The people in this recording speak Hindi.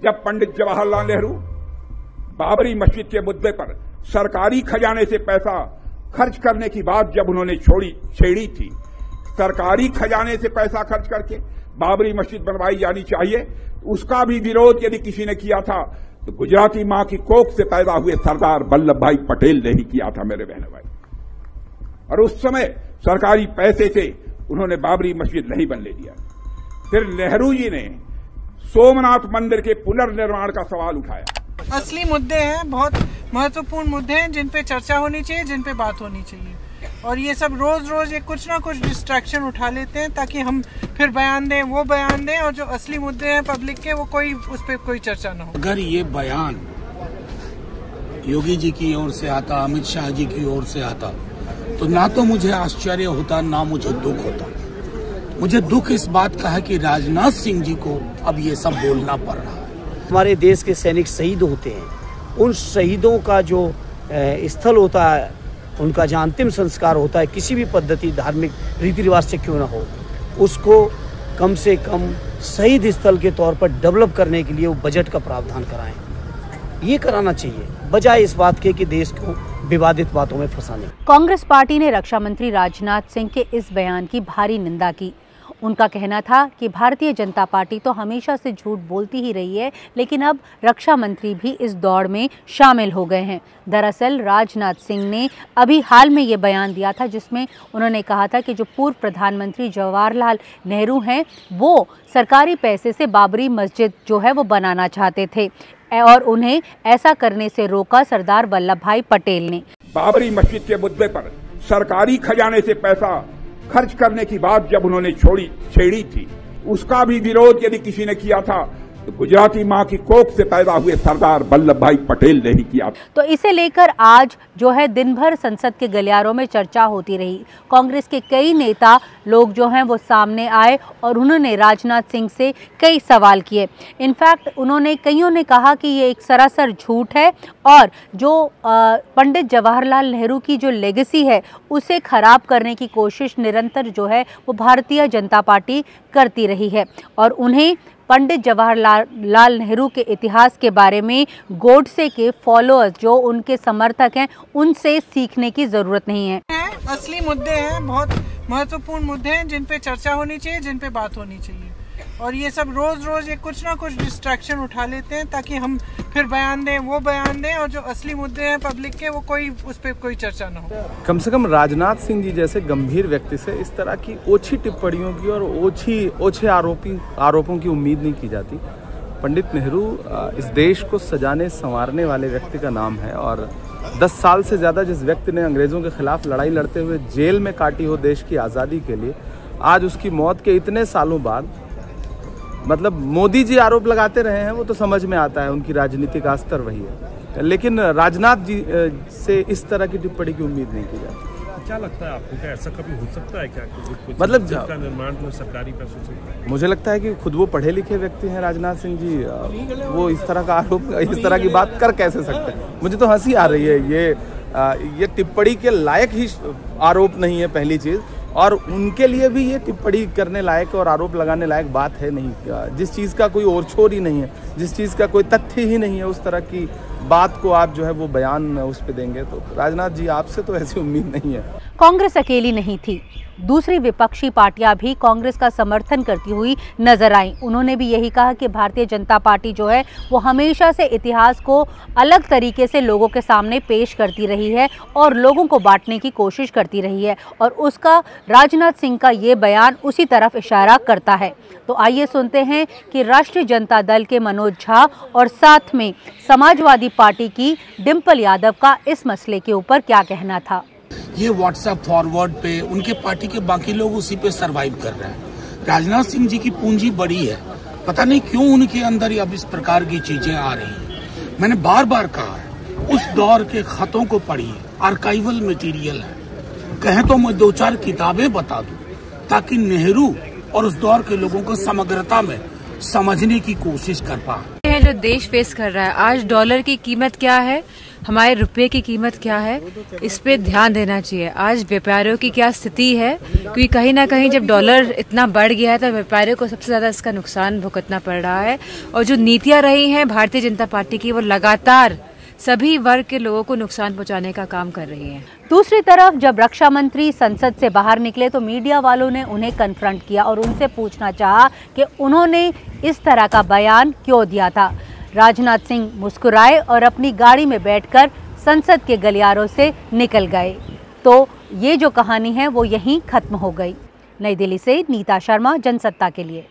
जब पंडित जवाहरलाल नेहरू बाबरी मस्जिद के मुद्दे पर सरकारी खजाने से पैसा खर्च करने की बात जब उन्होंने छेड़ी थी, सरकारी खजाने से पैसा खर्च करके बाबरी मस्जिद बनवाई जानी चाहिए, उसका भी विरोध यदि किसी ने किया था तो गुजराती मां की कोख से पैदा हुए सरदार वल्लभ भाई पटेल ने ही किया था मेरे बहनों भाई। और उस समय सरकारी पैसे से उन्होंने बाबरी मस्जिद नहीं बनने दिया। फिर नेहरू जी ने सोमनाथ मंदिर के पुनर्निर्माण का सवाल उठाया। असली मुद्दे हैं, बहुत महत्वपूर्ण मुद्दे हैं जिन पे चर्चा होनी चाहिए, जिन पे बात होनी चाहिए। और ये सब रोज ये कुछ ना कुछ डिस्ट्रैक्शन उठा लेते हैं ताकि हम फिर बयान दें, वो बयान दें, और जो असली मुद्दे हैं पब्लिक के वो उस पर कोई चर्चा ना हो। अगर ये बयान योगी जी की ओर से आता, अमित शाह जी की ओर से आता, तो ना तो मुझे आश्चर्य होता, ना मुझे दुख होता। मुझे दुख इस बात का है कि राजनाथ सिंह जी को अब ये सब बोलना पड़ रहा है। हमारे देश के सैनिक शहीद होते हैं, उन शहीदों का जो स्थल होता है, उनका जो अंतिम संस्कार होता है, किसी भी पद्धति धार्मिक रीति रिवाज से क्यों ना हो, उसको कम से कम शहीद स्थल के तौर पर डेवलप करने के लिए वो बजट का प्रावधान कराएं। ये कराना चाहिए, बजाय इस बात के कि देश को विवादित बातों में फंसाने। कांग्रेस पार्टी ने रक्षा मंत्री राजनाथ सिंह के इस बयान की भारी निंदा की। उनका कहना था कि भारतीय जनता पार्टी तो हमेशा से झूठ बोलती ही रही है, लेकिन अब रक्षा मंत्री भी इस दौड़ में शामिल हो गए हैं। दरअसल राजनाथ सिंह ने अभी हाल में ये बयान दिया था जिसमें उन्होंने कहा था कि जो पूर्व प्रधानमंत्री जवाहरलाल नेहरू हैं वो सरकारी पैसे से बाबरी मस्जिद जो है वो बनाना चाहते थे और उन्हें ऐसा करने से रोका सरदार वल्लभ भाई पटेल ने। बाबरी मस्जिद के मुद्दे पर सरकारी खजाने से पैसा खर्च करने की बात जब उन्होंने छेड़ी थी, उसका भी विरोध यदि किसी ने किया था तो गुजराती मां की कोख से पैदा हुए सरदार वल्लभ भाई पटेल ने ही किया। तो इसे लेकर आज जो है दिन भर संसद के गलियारों में चर्चा होती रही। कांग्रेस के कई नेता लोग जो हैं वो सामने आए और उन्होंने राजनाथ सिंह से कई सवाल किए। इनफैक्ट कईयों ने कहा कि ये एक सरासर झूठ है और जो पंडित जवाहरलाल नेहरू की जो लेगेसी है उसे खराब करने की कोशिश निरंतर जो है वो भारतीय जनता पार्टी करती रही है और उन्हें पंडित जवाहरलाल नेहरू के इतिहास के बारे में गोडसे के फॉलोअर्स जो उनके समर्थक हैं उनसे सीखने की जरूरत नहीं है। असली मुद्दे हैं, बहुत महत्वपूर्ण मुद्दे हैं जिन पे चर्चा होनी चाहिए, जिन पे बात होनी चाहिए। और ये सब रोज ये कुछ ना कुछ डिस्ट्रैक्शन उठा लेते हैं ताकि हम फिर बयान दें, वो बयान दें, और जो असली मुद्दे हैं पब्लिक के वो उस पर कोई चर्चा ना हो। कम से कम राजनाथ सिंह जी जैसे गंभीर व्यक्ति से इस तरह की ओछी टिप्पणियों की और ओछे आरोपों की उम्मीद नहीं की जाती। पंडित नेहरू इस देश को सजाने संवारने वाले व्यक्ति का नाम है और 10 साल से ज़्यादा जिस व्यक्ति ने अंग्रेज़ों के खिलाफ लड़ाई लड़ते हुए जेल में काटी हो देश की आज़ादी के लिए, आज उसकी मौत के इतने सालों बाद मतलब मोदी जी आरोप लगाते रहे हैं वो तो समझ में आता है, उनकी राजनीतिक स्तर वही है, लेकिन राजनाथ जी से इस तरह की टिप्पणी की उम्मीद नहीं की जाती। क्या लगता है आपको, क्या ऐसा कभी हो सकता है क्या मतलब का निर्माण तो सरकारी पैसों से? मुझे लगता है कि खुद वो पढ़े लिखे व्यक्ति हैं राजनाथ सिंह जी, वो इस तरह का आरोप, इस तरह की बात कर कैसे सकते हैं। मुझे तो हंसी आ रही है। ये टिप्पणी के लायक ही आरोप नहीं है पहली चीज़, और उनके लिए भी ये टिप्पणी करने लायक और आरोप लगाने लायक बात है नहीं। जिस चीज़ का कोई ओरछोर ही नहीं है, जिस चीज़ का कोई तथ्य ही नहीं है, उस तरह की बात को आप जो है वो बयान उस पे देंगे, तो राजनाथ जी आपसे तो ऐसी उम्मीद नहीं है। कांग्रेस अकेली नहीं थी, दूसरी विपक्षी पार्टियां भी कांग्रेस का समर्थन करती हुई नजर आईं। उन्होंने भी यही कहा कि भारतीय जनता पार्टी जो है वो हमेशा से इतिहास को अलग तरीके से लोगों के सामने पेश करती रही है और लोगों को बांटने की कोशिश करती रही है, और उसका राजनाथ सिंह का ये बयान उसी तरफ इशारा करता है। तो आइए सुनते हैं कि राष्ट्रीय जनता दल के मनोज झा और साथ में समाजवादी पार्टी की डिंपल यादव का इस मसले के ऊपर क्या कहना था। ये व्हाट्सएप फॉरवर्ड पे उनके पार्टी के बाकी लोग उसी पे सरवाइव कर रहे हैं। राजनाथ सिंह जी की पूंजी बड़ी है, पता नहीं क्यों उनके अंदर अब इस प्रकार की चीजें आ रही हैं। मैंने बार बार कहा है, उस दौर के खतों को पढ़िए, आर्काइवल मटेरियल है। कहें तो मैं 2-4 किताबें बता दूं ताकि नेहरू और उस दौर के लोगों को समग्रता में समझने की कोशिश कर पाए। जो देश फेस कर रहा है आज, डॉलर की कीमत क्या है, हमारे रुपए की कीमत क्या है, इस पे ध्यान देना चाहिए। आज व्यापारियों की क्या स्थिति है, क्योंकि कहीं ना कहीं जब डॉलर इतना बढ़ गया है तो व्यापारियों को सबसे ज़्यादा इसका नुकसान भुगतना पड़ रहा है। और जो नीतियाँ रही हैं भारतीय जनता पार्टी की, वो लगातार सभी वर्ग के लोगों को नुकसान पहुंचाने का काम कर रही है। दूसरी तरफ जब रक्षा मंत्री संसद से बाहर निकले तो मीडिया वालों ने उन्हें कन्फ्रंट किया और उनसे पूछना चाहा कि उन्होंने इस तरह का बयान क्यों दिया था। राजनाथ सिंह मुस्कुराए और अपनी गाड़ी में बैठकर संसद के गलियारों से निकल गए। तो ये जो कहानी है वो यहीं खत्म हो गई। नई दिल्ली से नीता शर्मा, जनसत्ता के लिए।